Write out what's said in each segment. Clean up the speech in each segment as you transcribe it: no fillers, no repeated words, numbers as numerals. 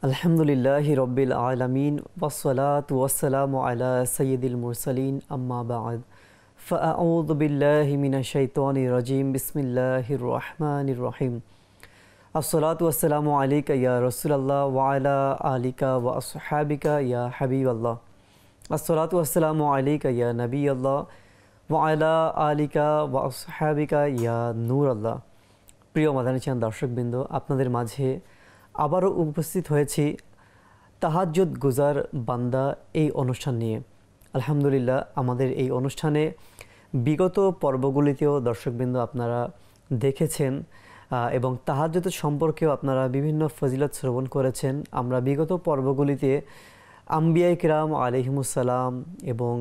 আলহামদুলিল্লাহি রব্বিল আলামিন ওয়াসসালাতু ওয়াসসালামু আলা সাইয়্যিদিল মুরসালিন আম্মা বা'দ ফাআউযু বিল্লাহি মিনাশ শাইতানির রাজিম বিসমিল্লাহির রহমানির রহিম আসসালাতু ওয়াসসালামু আলাইকা ইয়া রাসূলুল্লাহ ওয়া আলা আলিকা ওয়া আসহাবিকা ইয়া হাবিবাল্লাহ আসসালাতু ওয়াসসালামু আলাইকা ইয়া নবিয়াল্লাহ ওয়া আলা আলিকা ওয়া আসহাবিকা ইয়া নূরাল্লাহ। প্রিয় মাদানী চ্যানেল দর্শকবৃন্দ, আপনাদের মাঝে আবারও উপস্থিত হয়েছি তাহাজ্জুদ গুজার বান্দা এই অনুষ্ঠান নিয়ে। আলহামদুলিল্লাহ, আমাদের এই অনুষ্ঠানে বিগত পর্বগুলিতেও দর্শকবৃন্দ আপনারা দেখেছেন এবং তাহাজ্জুদ সম্পর্কেও আপনারা বিভিন্ন ফজিলত শ্রবণ করেছেন। আমরা বিগত পর্বগুলিতে আম্বিয়ায়ে কিরাম আলাইহিমুসসালাম এবং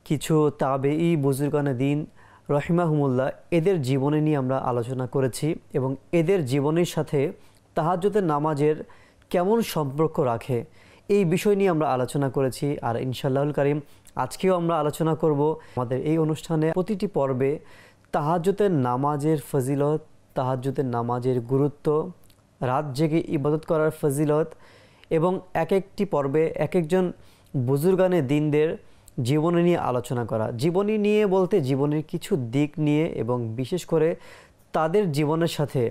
কিছু তাবেঈ বুজুর্গানে দ্বীন রহিমাহুমুল্লাহ এদের জীবনী নিয়ে আমরা আলোচনা করেছি এবং এদের জীবনের সাথে তাহাজ্জুদের নামাজের কেমন সম্পর্ক রাখে এই বিষয় নিয়ে আমরা আলোচনা করেছি। আর ইনশাআল্লাহুল কারীম আজকেও আমরা আলোচনা করব। আমাদের এই অনুষ্ঠানে প্রতিটি পর্বে তাহাজ্জুদের নামাজের ফজিলত, তাহাজ্জুদের নামাজের গুরুত্ব, রাত জেগে ইবাদত করার ফজিলত এবং এক একটি পর্বে এক একজন বুজুর্গানে দ্বীনদের জীবনী নিয়ে আলোচনা করা। জীবনী নিয়ে বলতে জীবনের কিছু দিক নিয়ে এবং বিশেষ করে তাদের জীবনের সাথে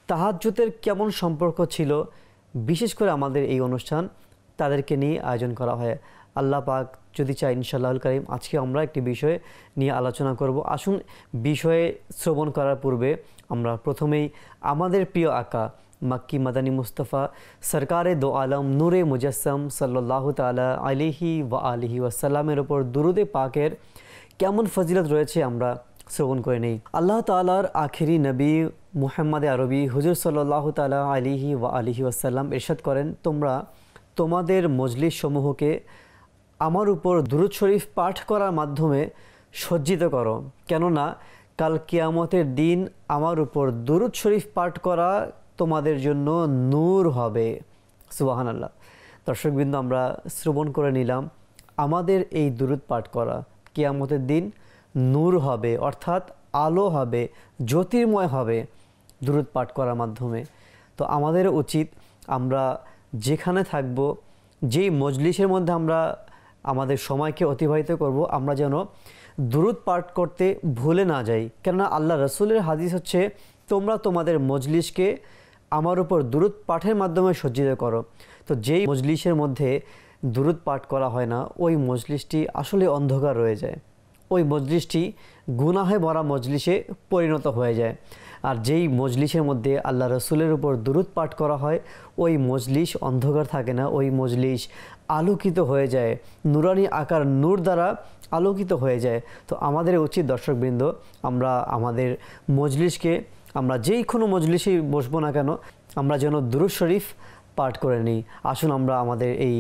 তাহাজ্জুদের কেমন সম্পর্ক ছিল, বিশেষ করে আমাদের এই অনুষ্ঠান তাদেরকে নিয়ে আয়োজন করা হয়। আল্লাহ পাক যদি চাই ইনশাআল্লাহুল কারীম আজকে আমরা একটি বিষয় নিয়ে আলোচনা করব। আসুন বিষয়ে শ্রবণ করার পূর্বে আমরা প্রথমেই আমাদের প্রিয় আকা মক্কি মাদানী মুস্তাফা সরকারে দো আলম নূরে মুজাসসাম সাল্লাল্লাহু তাআলা আলাইহি ওয়া আলিহি ওয়াসাল্লামের ওপর দুরুদে পাকের কেমন ফজিলত রয়েছে আমরা শ্রবণ করে নেই। আল্লাহ তাআলার আখেরি নবী মুহাম্মদ আরবি হুজুর সাল্লাল্লাহু তাআলা আলাইহি ওয়া আলিহি ওয়াসাল্লাম ইরশাদ করেন, তোমরা তোমাদের মজলিস সমূহকে আমার উপর দুরূদ শরীফ পাঠ করার মাধ্যমে সজ্জিত করো, কেননা কাল কিয়ামতের দিন আমার উপর দুরূদ শরীফ পাঠ করা তোমাদের জন্য নূর হবে। সুবহানাল্লাহ। দর্শকবৃন্দ, আমরা শ্রবণ করে নিলাম আমাদের এই দুরূদ পাঠ করা কিয়ামতের দিন নূর হবে, অর্থাৎ আলো হবে, জ্যোতির্ময় হবে দুরূদ পাঠ করার মাধ্যমে। তো আমাদের উচিত আমরা যেখানে থাকব, যেই মজলিসের মধ্যে আমরা আমাদের সময়কে অতিবাহিত করব, আমরা যেন দুরূদ পাঠ করতে ভুলে না যাই। কেননা আল্লাহ রাসূলের হাদিস হচ্ছে, তোমরা তোমাদের মজলিসকে আমার উপর দুরূদ পাঠের মাধ্যমে সজ্জিত করো। তো যেই মজলিসের মধ্যে দুরূদ পাঠ করা হয় না, ওই মজলিসটি আসলে অন্ধকার রয়ে যায়, ওই মজলিসটি গুনাহে ভরা মজলিসে পরিণত হয়ে যায়। আর যেই মজলিসের মধ্যে আল্লাহ রসুলের উপর দুরূদ পাঠ করা হয়, ওই মজলিস অন্ধকার থাকে না, ওই মজলিস আলোকিত হয়ে যায়, নুরানি আকার নূর দ্বারা আলোকিত হয়ে যায়। তো আমাদের উচিত দর্শকবৃন্দ, আমরা আমাদের মজলিসকে, আমরা যেই কোনো মজলিসে বসবো না কেন, আমরা যেন দুরূদ শরীফ পাঠ করে নিই। আসুন আমরা আমাদের এই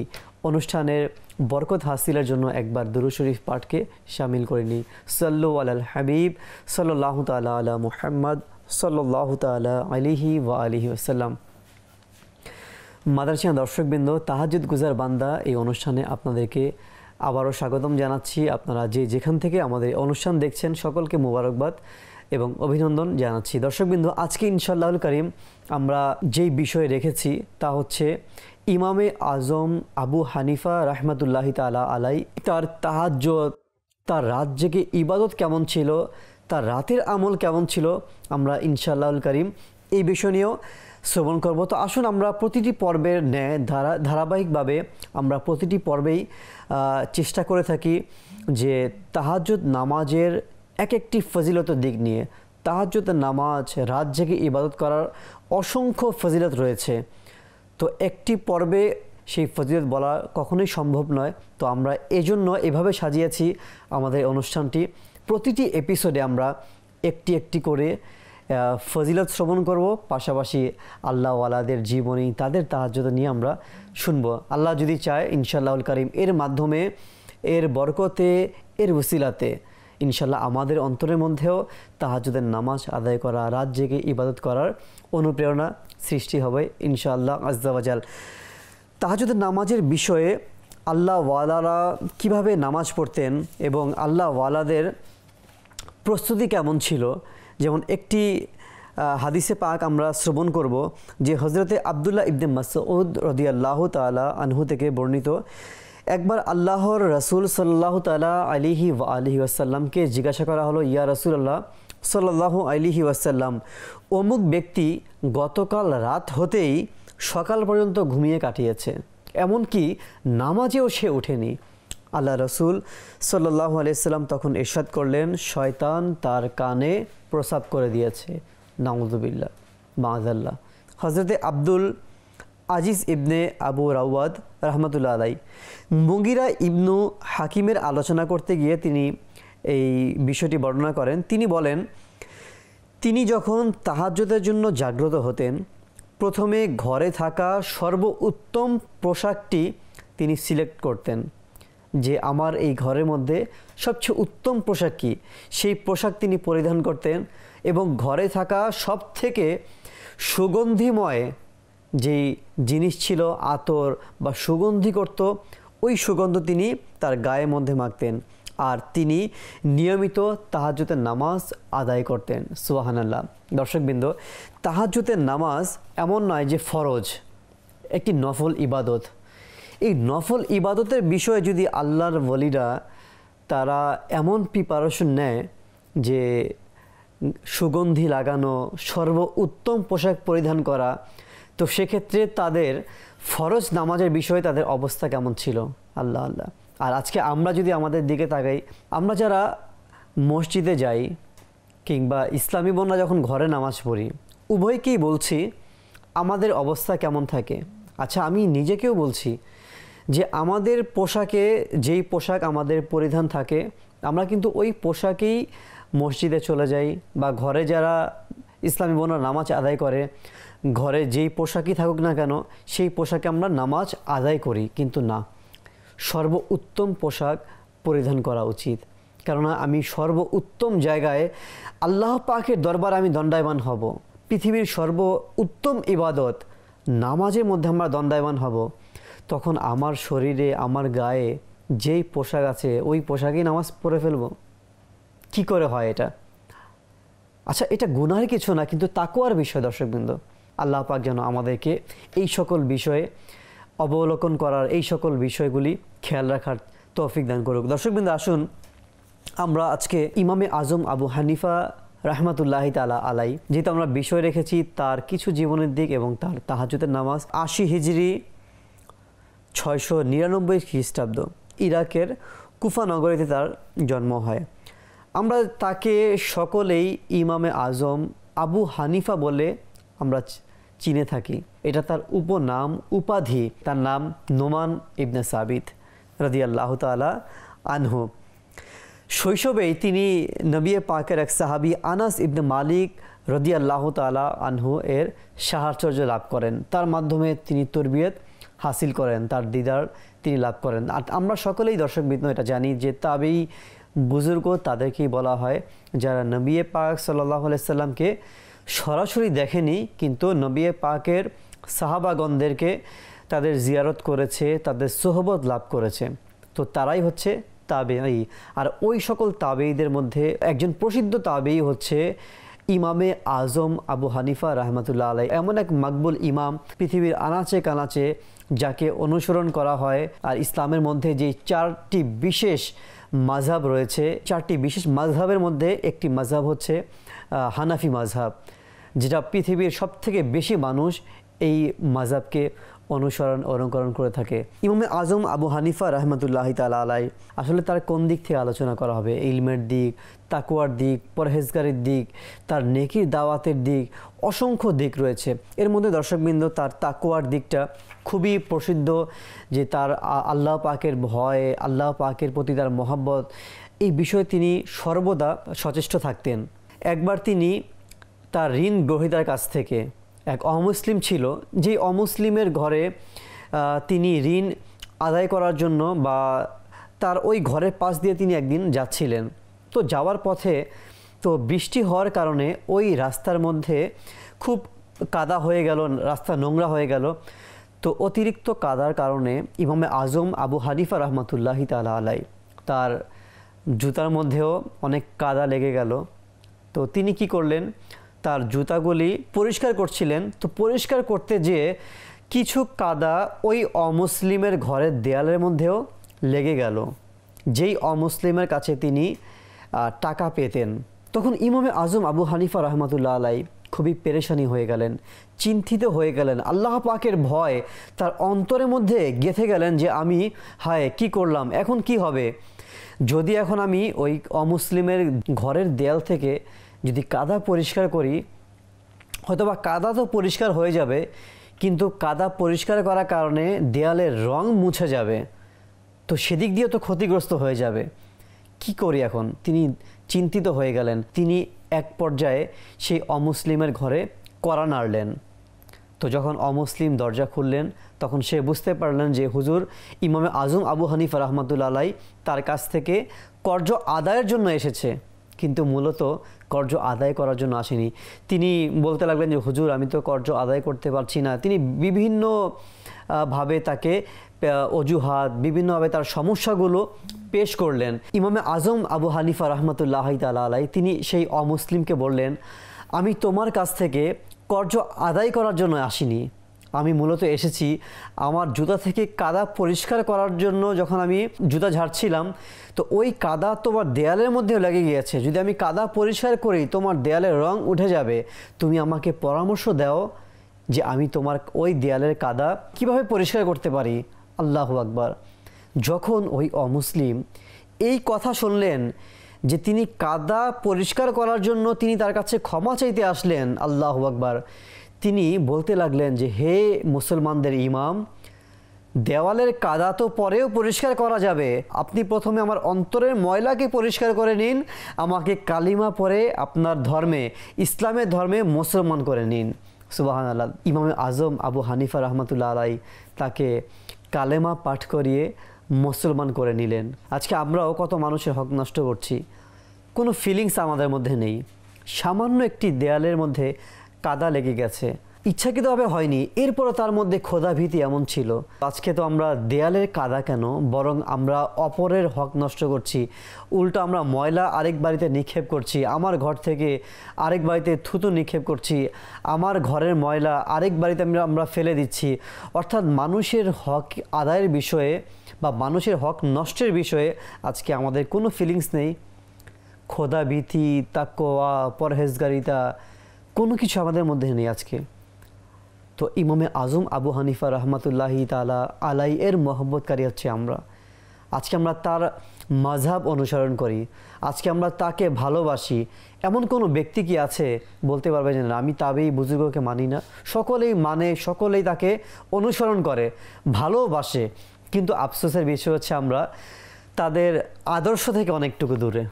অনুষ্ঠানের বরকত হাসিলের জন্য একবার দুরূদ শরীফ পাঠকে শামিল করে নিই। সাল্লু আলাল হাবিব সাল্লাল্লাহু তাআলা আলা মুহাম্মদ সাল্লাল্লাহু তাআলা আলাইহি ওয়া আলিহি ওয়াসাল্লাম। মাদানী দর্শকবৃন্দ, তাহাজ্জুদ গুজার বান্দা এই অনুষ্ঠানে আপনাদেরকে আবারও স্বাগতম জানাচ্ছি। আপনারা যেখান থেকে আমাদের অনুষ্ঠান দেখছেন সকলকে মোবারকবাদ এবং অভিনন্দন জানাচ্ছি। দর্শকবৃন্দ, আজকে ইনশাআল্লাহুল কারীম আমরা যেই বিষয় রেখেছি তা হচ্ছে ইমামে আজম আবু হানিফা রাহমাতুল্লাহি তাআলা আলাই তার তাহাজ্জুদ, তার রাত জেগে ইবাদত কেমন ছিল, তার রাতের আমল কেমন ছিল, আমরা ইনশাআল্লাহুল কারীম এই বিষয় নিয়েও শ্রবণ করব। তো আসুন আমরা প্রতিটি পর্বের ন্যায় ধারাবাহিকভাবে আমরা প্রতিটি পর্বেই চেষ্টা করে থাকি যে তাহাজ্জুদ নামাজের এক একটি ফজিলতের দিক নিয়ে। তাহাজ্জুদের নামাজ, রাত জেগে ইবাদত করার অসংখ্য ফজিলত রয়েছে। তো একটি পর্বে সেই ফজিলত বলা কখনোই সম্ভব নয়। তো আমরা এজন্য এভাবে সাজিয়েছি আমাদের অনুষ্ঠানটি, প্রতিটি এপিসোডে আমরা একটি একটি করে ফজিলত শ্রবণ করব, পাশাপাশি আল্লাহ ওয়ালাদের জীবনী, তাদের তাহাজ্জুদ নিয়ে আমরা শুনব। আল্লাহ যদি চায় ইনশাআল্লাহুল কারীম এর মাধ্যমে, এর বরকতে, এর ওসিলাতে ইনশাআল্লাহ আমাদের অন্তরের মধ্যেও তাহাজ্জুদের নামাজ আদায় করা, রাত জেগে ইবাদত করার অনুপ্রেরণা সৃষ্টি হবে ইনশাআল্লাহ আজ্জা ওয়া জাল। তাহাজ্জুদের নামাজের বিষয়ে আল্লাহ ওয়ালারা কীভাবে নামাজ পড়তেন এবং আল্লাহ ওয়ালাদের প্রস্তুতি কেমন ছিল, যেমন একটি হাদিসে পাক আমরা শ্রবণ করব যে হজরতে আবদুল্লাহ ইবনে মাসউদ রাদিয়াল্লাহু তাআলা আনহু থেকে বর্ণিত, একবার আল্লাহর রাসূল সাল্লাল্লাহু তাআলা আলাইহি ওয়া আলিহি ওয়াসাল্লামকে জিজ্ঞাসা করা হলো, ইয়া রাসূলুল্লাহ সাল্লাল্লাহু আলাইহি ওয়াসাল্লাম, অমুক ব্যক্তি গতকাল রাত হতেই সকাল পর্যন্ত ঘুমিয়ে কাটিয়েছে, এমনকি নামাজেও সে ওঠেনি। আল্লাহ রসুল সাল্লাল্লাহু আলাইহি ওয়াসাল্লাম তখন ইরশাদ করলেন, শয়তান তার কানে প্রসাব করে দিয়েছে। নাউযুবিল্লাহ মাআযাল্লাহ। হযরতে আব্দুল আজিজ ইবনে আবু রাওয়াদ রহমতুল্লাহ আলাই মুগিরা ইবনু হাকিমের আলোচনা করতে গিয়ে তিনি এই বিষয়টি বর্ণনা করেন। তিনি বলেন, তিনি যখন তাহাজ্জুদের জন্য জাগ্রত হতেন, প্রথমে ঘরে থাকা সর্বোত্তম পোশাকটি তিনি সিলেক্ট করতেন, যে আমার এই ঘরের মধ্যে সবচেয়ে উত্তম পোশাক কী, সেই পোশাক তিনি পরিধান করতেন এবং ঘরে থাকা সব থেকে সুগন্ধিময় যেই জিনিস ছিল, আতর বা সুগন্ধি করত, ওই সুগন্ধ তিনি তার গায়ের মধ্যে মাখতেন। আর তিনি নিয়মিত তাহাজ্জুদের নামাজ আদায় করতেন। সুবহানাল্লাহ। দর্শকবৃন্দ, তাহাজ্জুদের নামাজ এমন নয় যে ফরজ, একটি নফল ইবাদত। এই নফল ইবাদতের বিষয়ে যদি আল্লাহর ওয়ালিরা তারা এমন প্রিপারেশন নেয় যে সুগন্ধি লাগানো, সর্বোত্তম পোশাক পরিধান করা, তো সেক্ষেত্রে তাদের ফরজ নামাজের বিষয়ে তাদের অবস্থা কেমন ছিল। আল্লাহ আল্লাহ। আর আজকে আমরা যদি আমাদের দিকে তাকাই, আমরা যারা মসজিদে যাই কিংবা ইসলামী বোনরা যখন ঘরে নামাজ পড়ি, উভয়কেই বলছি আমাদের অবস্থা কেমন থাকে। আচ্ছা, আমি নিজেকেও বলছি যে আমাদের পোশাকে যেই পোশাক আমাদের পরিধান থাকে, আমরা কিন্তু ওই পোশাকেই মসজিদে চলে যাই, বা ঘরে যারা ইসলামী বোনরা নামাজ আদায় করে, ঘরে যেই পোশাকই থাকুক না কেন সেই পোশাকে আমরা নামাজ আদায় করি। কিন্তু না, সর্বোত্তম পোশাক পরিধান করা উচিত। কেননা আমি সর্বোত্তম জায়গায় আল্লাহ পাকের দরবার আমি দণ্ডায়মান হব। পৃথিবীর সর্বোত্তম ইবাদত নামাজের মধ্যে আমরা দণ্ডায়মান হব, তখন আমার শরীরে আমার গায়ে যেই পোশাক আছে ওই পোশাকেই নামাজ পড়ে ফেলব। কি করে হয় এটা? আচ্ছা, এটা গুনাহের কিছু না, কিন্তু তাকওয়ার বিষয়। দর্শকবৃন্দ, আল্লাহ পাক যেন আমাদেরকে এই সকল বিষয়ে অবলোকন করার, এই সকল বিষয়গুলি খেয়াল রাখার তৌফিক দান করুক। দর্শকবৃন্দ, আসুন আমরা আজকে ইমামে আজম আবু হানিফা রাহমাতুল্লাহি তাআলা আলাই, যেহেতু আমরা বিষয় রেখেছি তার কিছু জীবনের দিক এবং তার তাহাজ্জুদের নামাজ, ৮০ হিজরি ৬৯৯ খ্রিস্টাব্দ ইরাকের কুফা নগরীতে তার জন্ম হয়। আমরা তাকে সকলেই ইমামে আজম আবু হানিফা বলে আমরা চিনে থাকি। এটা তার উপনাম, উপাধি। তার নাম নোমান ইবনে সাবিত রাদিয়াল্লাহু তাআলা আনহু। শৈশবেই তিনি নবী পাকের এক সাহাবী আনাস ইবনে মালিক রাদিয়াল্লাহু তাআলা আনহু এর সাহচর্য লাভ করেন। তার মাধ্যমে তিনি তরবিয়ত হাসিল করেন, তার দিদার তিনি লাভ করেন। আর আমরা সকলেই দর্শকবৃন্দ এটা জানি যে তাবেঈ বুজুর্গ তাদেরকেই বলা হয় যারা নবী পাক সাল্লাল্লাহু আলাইহি সাল্লামকে সরাসরি দেখেনি, কিন্তু নবী পাকের সাহাবাগণদেরকে তাদের জিয়ারত করেছে, তাদের সোহবত লাভ করেছে। তো তারাই হচ্ছে তাবেঈ। আর ওই সকল তাবেঈদের মধ্যে একজন প্রসিদ্ধ তাবেঈ হচ্ছে ইমামে আজম আবু হানিফা রাহমাতুল্লাহ আলাই। এমন এক মাকবুল ইমাম পৃথিবীর আনাচে কানাচে যাকে অনুসরণ করা হয়। আর ইসলামের মধ্যে যে 4টি বিশেষ মাযহাব রয়েছে, 4টি বিশেষ মাযহাবের মধ্যে একটি মাযহাব হচ্ছে হানাফি মাযহাব, যেটা পৃথিবীর সবথেকে বেশি মানুষ এই মাযহাবকে অনুকরণ করে থাকে। ইমামে আজম আবু হানিফা রাহমাতুল্লাহি তাআলা আলাই, আসলে তার কোন দিক থেকে আলোচনা করা হবে? ইলমের দিক, তাকওয়ার দিক, পরহেজগারির দিক, তার নেকির দাওয়াতের দিক, অসংখ্য দিক রয়েছে। এর মধ্যে দর্শকবৃন্দ তার তাকওয়ার দিকটা খুবই প্রসিদ্ধ, যে তার আল্লাহ পাকের ভয়, আল্লাহ পাকের প্রতি তার মহব্বত, এই বিষয়ে তিনি সর্বদা সচেষ্ট থাকতেন। একবার তিনি তার ঋণ গ্রহীতার কাছ থেকে, এক অমুসলিম ছিল, যেই অমুসলিমের ঘরে তিনি ঋণ আদায় করার জন্য বা তার ওই ঘরের পাশ দিয়ে তিনি একদিন যাচ্ছিলেন। তো যাওয়ার পথে তো বৃষ্টি হওয়ার কারণে ওই রাস্তার মধ্যে খুব কাদা হয়ে গেল, রাস্তা নোংরা হয়ে গেল। তো অতিরিক্ত কাদার কারণে ইমামে আজম আবু হানিফা রাহমাতুল্লাহি তাআলা আলাই তার জুতার মধ্যেও অনেক কাদা লেগে গেল। তো তিনি কি করলেন? তার জুতাগুলি পরিষ্কার করছিলেন। তো পরিষ্কার করতে যেয়ে কিছু কাদা ওই অমুসলিমের ঘরের দেয়ালের মধ্যেও লেগে গেল, যেই অমুসলিমের কাছে তিনি টাকা পেতেন। তখন ইমামে আজম আবু হানিফা রহমতুল্লাহ আলাই খুবই পেরেশানি হয়ে গেলেন, চিন্তিত হয়ে গেলেন। আল্লাহ পাকের ভয় তার অন্তরের মধ্যে গেঁথে গেলেন যে আমি হায় কি করলাম, এখন কি হবে? যদি এখন আমি ওই অমুসলিমের ঘরের দেয়াল থেকে যদি কাদা পরিষ্কার করি, হয়তোবা কাদা তো পরিষ্কার হয়ে যাবে, কিন্তু কাদা পরিষ্কার করার কারণে দেয়ালের রং মুছে যাবে, তো সেদিক দিয়ে তো ক্ষতিগ্রস্ত হয়ে যাবে। কি করি এখন? তিনি চিন্তিত হয়ে গেলেন। তিনি এক পর্যায়ে সেই অমুসলিমের ঘরে কড়া নাড়লেন। তো যখন অমুসলিম দরজা খুললেন, তখন সে বুঝতে পারলেন যে হুজুর ইমামে আজম আবু হানিফা রহমতুল্লাহ আলাই তার কাছ থেকে কর্জ আদায়ের জন্য এসেছে, কিন্তু মূলত কর্জ আদায় করার জন্য আসেনি। তিনি বলতে লাগলেন যে হুজুর আমি তো কর্জ আদায় করতে পারছি না। তিনি বিভিন্ন ভাবে তাকে অজুহাত, বিভিন্নভাবে তার সমস্যাগুলো পেশ করলেন। ইমামে আজম আবু হানিফা রহমতুল্লাহ তাআলা আলাই তিনি সেই অমুসলিমকে বললেন, আমি তোমার কাছ থেকে কর্জ আদায় করার জন্য আসিনি, আমি মূলত এসেছি আমার জুতা থেকে কাদা পরিষ্কার করার জন্য। যখন আমি জুতা ঝাড়ছিলাম, তো ওই কাদা তোমার দেয়ালের মধ্যেও লেগে গিয়েছে। যদি আমি কাদা পরিষ্কার করি, তোমার দেয়ালের রং উঠে যাবে। তুমি আমাকে পরামর্শ দাও যে আমি তোমার ওই দেয়ালের কাদা কিভাবে পরিষ্কার করতে পারি। আল্লাহু আকবার। যখন ওই অমুসলিম এই কথা শুনলেন যে তিনি কাদা পরিষ্কার করার জন্য তিনি তার কাছে ক্ষমা চাইতে আসলেন, আল্লাহু আকবার, তিনি বলতে লাগলেন যে হে মুসলমানদের ইমাম, দেওয়ালের কাদা তো পরেও পরিষ্কার করা যাবে, আপনি প্রথমে আমার অন্তরের ময়লাকে পরিষ্কার করে নিন, আমাকে কালিমা পরে আপনার ধর্মে, ইসলামের ধর্মে মুসলমান করে নিন। সুবহানাল্লাহ। ইমামে আজম আবু হানিফা রহমতুল্লাহ আলাই তাকে কালেমা পাঠ করিয়ে মুসলমান করে নিলেন। আজকে আমরাও কত মানুষের হক নষ্ট করছি, কোনো ফিলিংস আমাদের মধ্যে নেই। সামান্য একটি দেয়ালের মধ্যে কাদা লেগে গেছে, ইচ্ছাকৃতভাবে হয়নি, এরপরও তার মধ্যে ক্ষোধাভীতি এমন ছিল। আজকে তো আমরা দেয়ালের কাদা কেন, বরং আমরা অপরের হক নষ্ট করছি, উল্টো আমরা ময়লা আরেক বাড়িতে নিক্ষেপ করছি, আমার ঘর থেকে আরেক বাড়িতে থুতু নিক্ষেপ করছি, আমার ঘরের ময়লা আরেক বাড়িতে আমরা ফেলে দিচ্ছি। অর্থাৎ মানুষের হক আদায়ের বিষয়ে বা মানুষের হক নষ্টের বিষয়ে আজকে আমাদের কোনো ফিলিংস নেই। ক্ষোধাভীতি, তাকওয়া, পরহেজগারিতা কোনো কিছু আমাদের মধ্যে নেই আজকে। তো ইমামে আজম আবু হানিফা রহমতুল্লাহি তাআলা আলাই এর মহব্বতকারী হচ্ছে আমরা। আজকে আমরা তার মাযহাব অনুসরণ করি, আজকে আমরা তাকে ভালোবাসি। এমন কোনো ব্যক্তি কি আছে বলতে পারবে যে না আমি তাবেই বুজুর্গকে মানি না? সকলেই মানে, সকলেই তাকে অনুসরণ করে, ভালোবাসে, কিন্তু আফসোসের বিষয় হচ্ছে আমরা তাদের আদর্শ থেকে অনেকটুকু দূরে।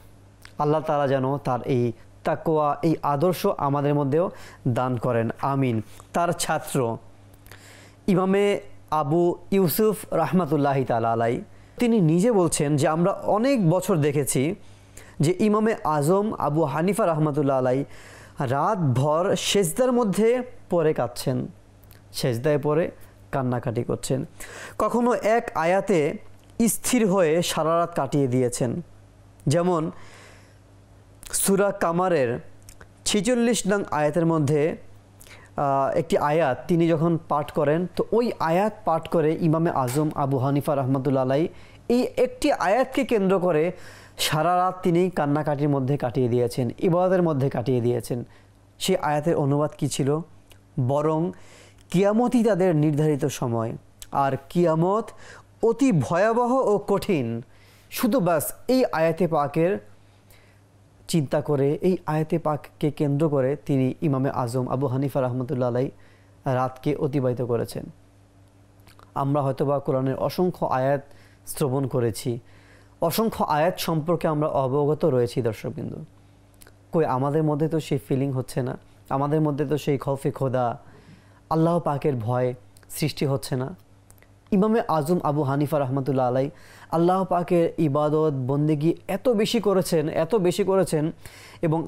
আল্লাহ তাআলা যেন তার এই তাকওয়া, এই আদর্শ আমাদের মধ্যেও দান করেন, আমিন। তার ছাত্র ইমামে আবু ইউসুফ রহমতুল্লাহি তাআলা আলাই তিনি নিজে বলছেন যে আমরা অনেক বছর দেখেছি যে ইমামে আজম আবু হানিফা রহমতুল্লাহ আলাই রাতভর সেজদার মধ্যে পড়ে কাঁদছেন, সেজদায় পড়ে কান্নাকাটি করছেন। কখনো এক আয়াতে স্থির হয়ে সারা রাত কাটিয়ে দিয়েছেন। যেমন সূরা কামারের 46 নং আয়াতের মধ্যে একটি আয়াত তিনি যখন পাঠ করেন, তো ওই আয়াত পাঠ করে ইমামে আজম আবু হানিফা রহমতুল্লাহ আলাই এই একটি আয়াতকে কেন্দ্র করে সারা রাত তিনি কান্নাকাটির মধ্যে কাটিয়ে দিয়েছেন, ইবাদতের মধ্যে কাটিয়ে দিয়েছেন। সেই আয়াতের অনুবাদ কি ছিল? বরং কিয়ামতই তাদের নির্ধারিত সময়, আর কিয়ামত অতি ভয়াবহ ও কঠিন। শুধু বাস এই আয়াতে পাকের চিন্তা করে, এই আয়াতে পাককে কেন্দ্র করে তিনি ইমামে আজম আবু হানিফা রহমতুল্লাহ আলাই রাতকে অতিবাহিত করেছেন। আমরা হয়তোবা কোরআনের অসংখ্য আয়াত শ্রবণ করেছি, অসংখ্য আয়াত সম্পর্কে আমরা অবগত রয়েছি দর্শকবৃন্দ, কই আমাদের মধ্যে তো সেই ফিলিং হচ্ছে না, আমাদের মধ্যে তো সেই খৌফে খোদা, আল্লাহ পাকের ভয় সৃষ্টি হচ্ছে না। ইমামে আজম আবু হানিফা রহমতুল্লাহ আলাই আল্লাহ পাকের ইবাদত বন্দেগী এত বেশি করেছেন এবং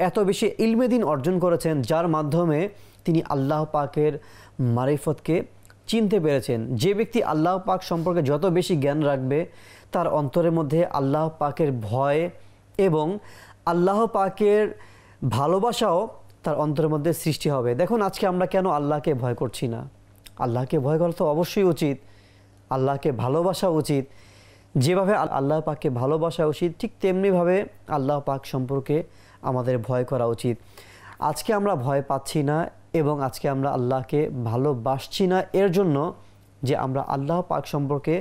এত বেশি ইলমে দ্বীন অর্জন করেছেন, যার মাধ্যমে তিনি আল্লাহ পাকের মারিফতকে চিনতে পেরেছেন। যে ব্যক্তি আল্লাহ পাক সম্পর্কে যত বেশি জ্ঞান রাখবে, তার অন্তরের মধ্যে আল্লাহ পাকের ভয় এবং আল্লাহ পাকের ভালোবাসাও তার অন্তরের মধ্যে সৃষ্টি হবে। দেখুন আজকে আমরা কেন আল্লাহকে ভয় করছি না? আল্লাহকে ভয় করা তো অবশ্যই উচিত, আল্লাহকে ভালোবাসা উচিত। যেভাবে আল্লাহ পাককে ভালোবাসা উচিত, ঠিক তেমনিভাবে আল্লাহ পাক সম্পর্কে আমাদের ভয় করা উচিত। আজকে আমরা ভয় পাচ্ছি না এবং আজকে আমরা আল্লাহকে ভালোবাসছি না এর জন্য যে আমরা আল্লাহ পাক সম্পর্কে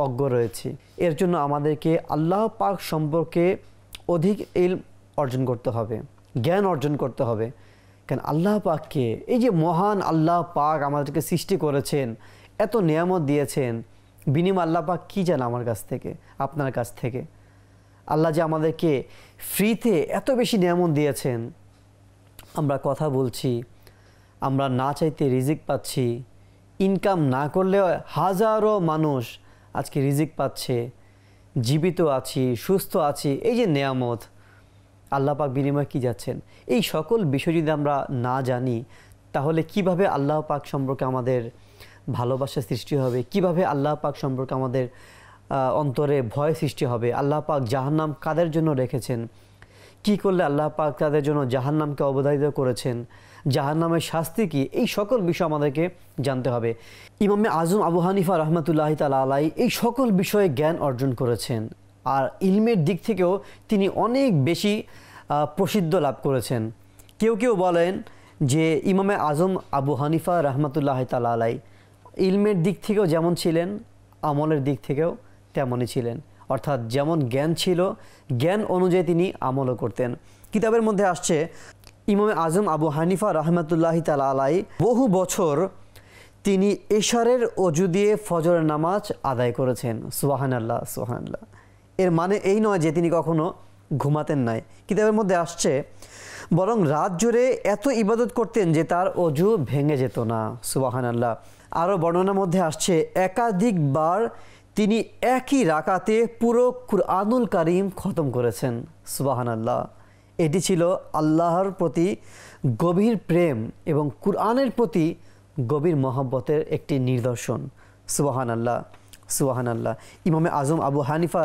অজ্ঞ রয়েছি। এর জন্য আমাদেরকে আল্লাহ পাক সম্পর্কে অধিক ইলম অর্জন করতে হবে, জ্ঞান অর্জন করতে হবে। কারণ আল্লাহ পাককে, এই যে মহান আল্লাহ পাক আমাদেরকে সৃষ্টি করেছেন, এত নিয়ামত দিয়েছেন, বিনিময় আল্লাহ পাক কী জান আমার কাছ থেকে, আপনার কাছ থেকে। আল্লাহ যে আমাদেরকে ফ্রিতে এত বেশি নিয়ামত দিয়েছেন, আমরা কথা বলছি, আমরা না চাইতে রিজিক পাচ্ছি, ইনকাম না করলেও হাজারো মানুষ আজকে রিজিক পাচ্ছে, জীবিত আছি, সুস্থ আছি। এই যে নিয়ামত আল্লাহ পাক বিনিময়ে কী যাচ্ছেন, এই সকল বিষয় যদি আমরা না জানি, তাহলে কিভাবে আল্লাহ পাক সম্পর্কে আমাদের ভালোবাসা সৃষ্টি হবে, কিভাবে আল্লাহ পাক সম্পর্কে আমাদের অন্তরে ভয় সৃষ্টি হবে। আল্লাহ পাক জাহান্নাম কাদের জন্য রেখেছেন, কি করলে আল্লাহ পাক তাদের জন্য জাহান্নামকে অবধারিত করেছেন, জাহান্নামের শাস্তি কি, এই সকল বিষয় আমাদেরকে জানতে হবে। ইমামে আজম আবু হানিফা রহমতুল্লাহি তাআলা আলাইহি এই সকল বিষয়ে জ্ঞান অর্জন করেছেন, আর ইলমের দিক থেকেও তিনি অনেক বেশি প্রসিদ্ধ লাভ করেছেন। কেউ কেউ বলেন যে ইমামে আজম আবু হানিফা রহমতুল্লাহি তাআলা আলাইহি ইলমের দিক থেকেও যেমন ছিলেন, আমলের দিক থেকেও তেমনই ছিলেন। অর্থাৎ যেমন জ্ঞান ছিল, জ্ঞান অনুযায়ী তিনি আমলও করতেন। কিতাবের মধ্যে আসছে ইমামে আজম আবু হানিফা রহমতুল্লাহি তাআলা আলাইহি বহু বছর তিনি এশারের অজু দিয়ে ফজরের নামাজ আদায় করেছেন। সুবহানাল্লাহ, সুবহানাল্লাহ। এর মানে এই নয় যে তিনি কখনো ঘুমাতেন নাই। কিতাবের মধ্যে আসছে বরং রাত জুড়ে এত ইবাদত করতেন যে তার অজু ভেঙে যেত না। সুবহানাল্লাহ। আরও বর্ণনার মধ্যে আসছে একাধিকবার তিনি একই রাকাতে পুরো কুরআনুল কারীম খতম করেছেন। সুবহানাল্লাহ। এটি ছিল আল্লাহর প্রতি গভীর প্রেম এবং কুরআনের প্রতি গভীর মহব্বতের একটি নিদর্শন। সুবহানাল্লাহ, সুবহানাল্লাহ। ইমামে আজম আবু হানিফা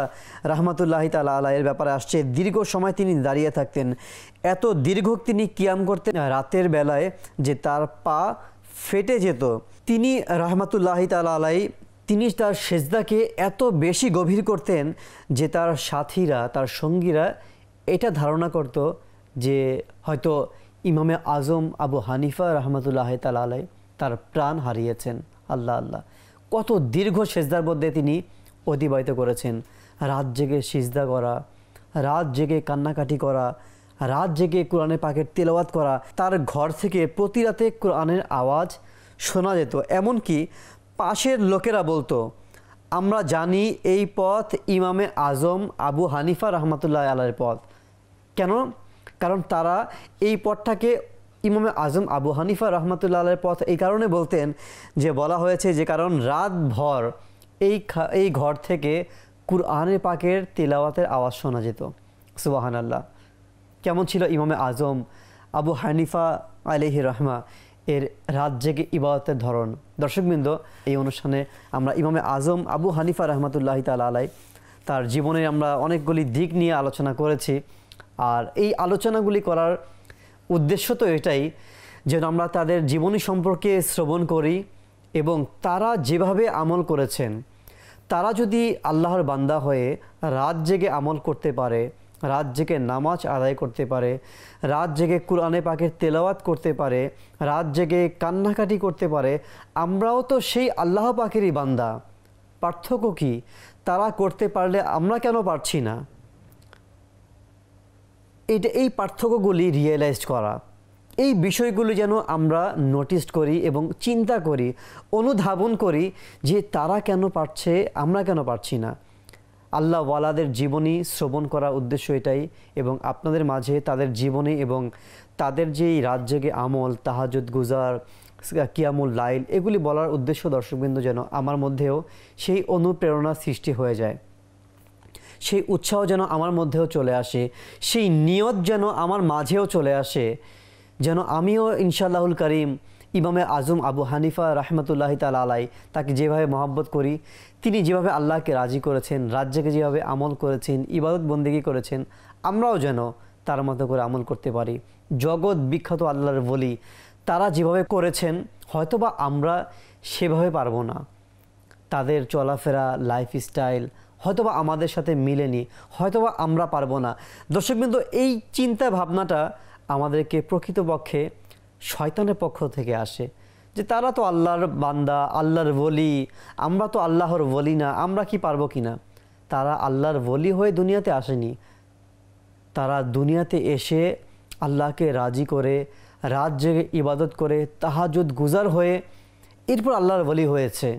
রহমতুল্লাহি তাআলা আলাইহির ব্যাপারে আসছে দীর্ঘ সময় তিনি দাঁড়িয়ে থাকতেন। এত দীর্ঘ তিনি কিয়াম করতেন রাতের বেলায় যে তার পা ফেটে যেত। তিনি রহমতুল্লাহি তাআলা আলাইহি তিনি তার সেজদাকে এত বেশি গভীর করতেন যে তার সাথীরা, তার সঙ্গীরা এটা ধারণা করত যে হয়তো ইমামে আজম আবু হানিফা রহমতুল্লাহি তাআলা আলাইহি তার প্রাণ হারিয়েছেন। আল্লাহ আল্লাহ, কত দীর্ঘ সেজদার মধ্যে তিনি অতিবাহিত করেছেন। রাত জেগে সিজদা করা, রাত জেগে কান্নাকাটি করা, রাত জেগে কোরআনে পাকের তেলাওয়াত করা। তার ঘর থেকে প্রতি রাতে কোরআনের আওয়াজ শোনা যেত। এমনকি পাশের লোকেরা বলতো, আমরা জানি এই পথ ইমামে আজম আবু হানিফা রহমতুল্লাহ আলাইহির পথ। কেন? কারণ তারা এই পথটাকে ইমামে আজম আবু হানিফা রহমতুল্লাহ আলাইহির পথ এই কারণে বলতেন যে বলা হয়েছে যে কারণ রাতভর এই ঘর থেকে কুরআনে পাকের তেলাওয়াতের আওয়াজ শোনা যেত। সুবহানাল্লাহ। কেমন ছিল ইমামে আজম আবু হানিফা আলাইহি রহমা এর রাত জেগে ইবাদতের ধরন। দর্শকবৃন্দ, এই অনুষ্ঠানে আমরা ইমামে আজম আবু হানিফা রহমতুল্লাহি তাআলা আলাইহি তার জীবনের আমরা অনেকগুলি দিক নিয়ে আলোচনা করেছি। আর এই আলোচনাগুলি করার উদ্দেশ্য তো এটাই যেন আমরা তাদের জীবনী সম্পর্কে শ্রবণ করি এবং তারা যেভাবে আমল করেছেন, তারা যদি আল্লাহর বান্দা হয়ে রাত জেগে আমল করতে পারে, রাত জেগে নামাজ আদায় করতে পারে, রাত জেগে কুরআনে পাকের তেলাওয়াত করতে পারে, রাত জেগে কান্নাকাটি করতে পারে, আমরাও তো সেই আল্লাহ পাকেরই বান্দা। পার্থক্য কি? তারা করতে পারলে আমরা কেন পারছি না? এই পার্থক্যগুলি রিয়েলাইজ করা, এই বিষয়গুলি যেন আমরা নোটিস করি এবং চিন্তা করি, অনুধাবন করি যে তারা কেন পারছে, আমরা কেন পারছি না। আল্লাহ ওয়ালাদের জীবনী শ্রবণ করার উদ্দেশ্য এটাই, এবং আপনাদের মাঝে তাদের জীবনী এবং তাদের যেই রাত জেগে আমল, তাহাজ্জুদ গুজার, কিয়ামুল লাইল, এগুলি বলার উদ্দেশ্য দর্শকবৃন্দ যেন আমার মধ্যেও সেই অনুপ্রেরণা সৃষ্টি হয়ে যায়, সেই উৎসাহ যেন আমার মধ্যেও চলে আসে, সেই নিয়ত যেন আমার মাঝেও চলে আসে, যেন আমিও ইনশাআল্লাহুল কারীম ইমামে আজম আবু হানিফা রহমতুল্লাহি তাআলা আলাইহি তাকে যেভাবে মহব্বত করি, তিনি যেভাবে আল্লাহকে রাজি করেছেন, রাত জেগে যেভাবে আমল করেছেন, ইবাদত বন্দেগী করেছেন, আমরাও যেন তার মতো করে আমল করতে পারি। জগৎ বিখ্যাত আল্লাহর ওলি তারা যেভাবে করেছেন হয়তোবা আমরা সেভাবে পারবো না। তাদের চলাফেরা, লাইফস্টাইল হয়তোবা আমাদের সাথে মিলেনি, হয়তোবা আমরা পারবো না। দর্শকবৃন্দ, এই চিন্তা ভাবনাটা আমাদেরকে প্রকৃতপক্ষে শয়তানের পক্ষ থেকে আসে, যে তারা তো আল্লাহর বান্দা, আল্লাহর ওলি, আমরা তো আল্লাহর ওলি না, আমরা কি পারবো কি না। তারা আল্লাহর ওলি হয়ে দুনিয়াতে আসেনি, তারা দুনিয়াতে এসে আল্লাহকে রাজি করে রাত জেগে ইবাদত করে তাহাজ্জুদ গুজার হয়ে এরপর আল্লাহর ওলি হয়েছে।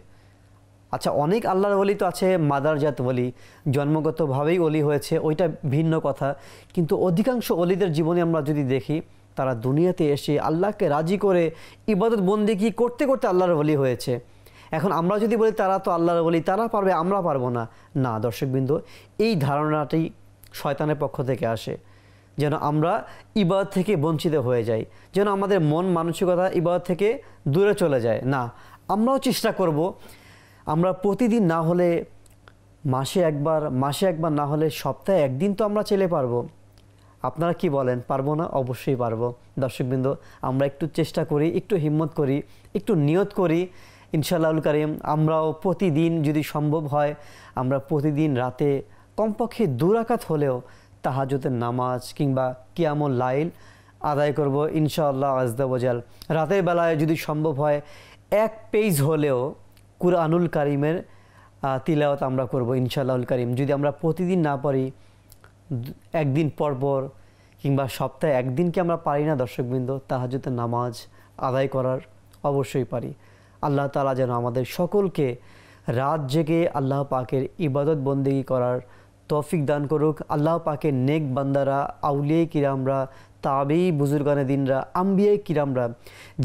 আচ্ছা, অনেক আল্লাহর ওলি তো আছে মাদারজাত ওলি, জন্মগতভাবেই ওলি হয়েছে, ওইটা ভিন্ন কথা। কিন্তু অধিকাংশ ওলিদের জীবনে আমরা যদি দেখি, তারা দুনিয়াতে এসে আল্লাহকে রাজি করে ইবাদত বন্দেগী করতে করতে আল্লাহর ওলি হয়েছে। এখন আমরা যদি বলি তারা তো আল্লাহর ওলি, তারা পারবে, আমরা পারবো না, না দর্শকবৃন্দ, এই ধারণাটি শয়তানের পক্ষ থেকে আসে, যেন আমরা ইবাদত থেকে বঞ্চিত হয়ে যাই, যেন আমাদের মন মানসিকতা ইবাদত থেকে দূরে চলে যায়। না, আমরাও চেষ্টা করব, আমরা প্রতিদিন না হলে মাসে একবার না হলে সপ্তাহে একদিন তো আমরা চেলে পারবো। আপনারা কি বলেন, পারবো না? অবশ্যই পারবো। দর্শকবৃন্দ, আমরা একটু চেষ্টা করি, একটু হিম্মত করি, একটু নিয়ত করি, ইনশাআল্লাহুল কারীম আমরাও প্রতিদিন যদি সম্ভব হয় আমরা প্রতিদিন রাতে কমপক্ষে 2 রাকাত হলেও তাহাজ্জুদের নামাজ কিংবা কিয়ামুল লাইল আদায় করব ইনশাআল্লাহ আযজা ওয়াজাল। রাতের বেলায় যদি সম্ভব হয় 1 পেজ হলেও কুরআনুল কারীমের তিলাওয়াত আমরা করব ইনশাআল্লাহুল কারীম। যদি আমরা প্রতিদিন না পারি, একদিন পর পর কিংবা সপ্তাহে একদিন কি আমরা পারি না দর্শকবৃন্দ তাহাজ্জুদের নামাজ আদায় করার? অবশ্যই পারি। আল্লাহ তাআলা যেন আমাদের সকলকে রাত জেগে আল্লাহ পাকের ইবাদত বন্দেগী করার তৌফিক দান করুক। আল্লাহ পাকের নেক বান্দারা, আউলিয়া কিরামরা, তাবেঈ বুজুর্গানে দিনরা, আম্বিয়া কিরামরা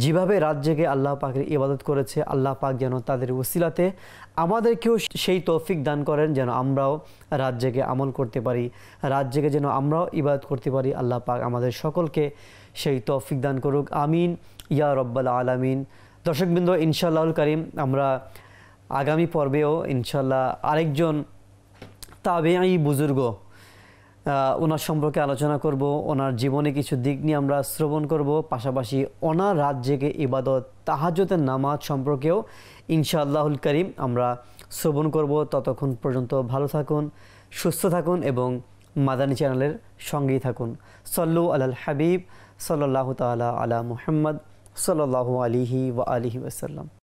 যেভাবে রাত জেগে আল্লাহ পাকের ইবাদত করেছে, আল্লাহ পাক যেন তাদের ওসিলাতে আমাদেরকেও সেই তৌফিক দান করেন, যেন আমরাও রাত জেগে আমল করতে পারি, রাত জেগে যেন আমরাও ইবাদত করতে পারি। আল্লাহ পাক আমাদের সকলকে সেই তৌফিক দান করুক, আমিন ইয়া রব্বাল আলামিন। দর্শকবৃন্দ, ইনশাআল্লাহুল কারীম আমরা আগামী পর্বেও ইনশাআল্লাহ আরেকজন তাবেঈ বুজুর্গ ওনার সম্পর্কে আলোচনা করব, ওনার জীবনে কিছু দিক নিয়ে আমরা শ্রবণ করব, পাশাপাশি ওনার রাত জেগে ইবাদত তাহাজ্জুদের নামাজ সম্পর্কেও ইনশাআল্লাহুল কারীম আমরা শ্রবণ করব। ততক্ষণ পর্যন্ত ভালো থাকুন, সুস্থ থাকুন এবং মাদানী চ্যানেলের সঙ্গেই থাকুন। সল্লু আলাল হাবিব সাল্লাল্লাহু তাআলা আলা মুহাম্মদ সাল্লাল্লাহু আলাইহি ওয়া আলিহি ওয়াসাল্লাম।